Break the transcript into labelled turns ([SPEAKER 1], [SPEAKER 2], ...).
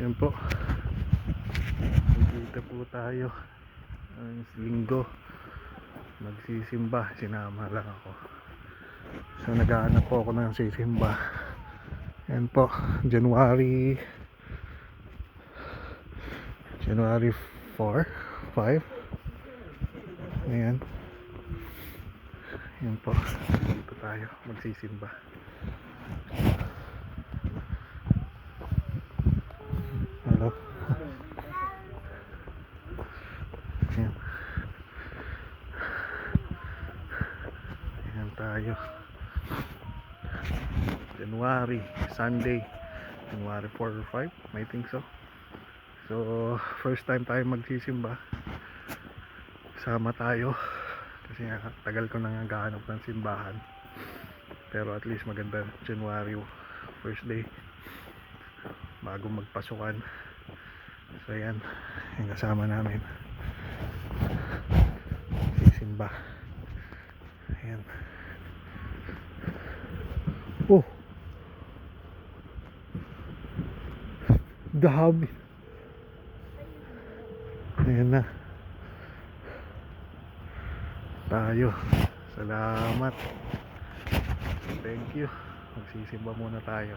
[SPEAKER 1] Yan po, dito po tayo ang linggo magsisimba. Sinama lang ako, so naghahanap po ako ng sisimba. Yan po, January 4, 5. Ayan. Yan po, dito tayo magsisimba. Hello. Ayan. Ayan tayo. January, Sunday, January 4 or 5, I think so. So, first time tayo magsisimba. Sama tayo. Kasi tagal ko nang naghahanap ng simbahan. Pero at least maganda, January first day bago magpasukan. So yan, yung kasama namin sisimba. Ayan. Oh, dami. Ayan na tayo. Salamat, thank you. Magsisimba muna tayo.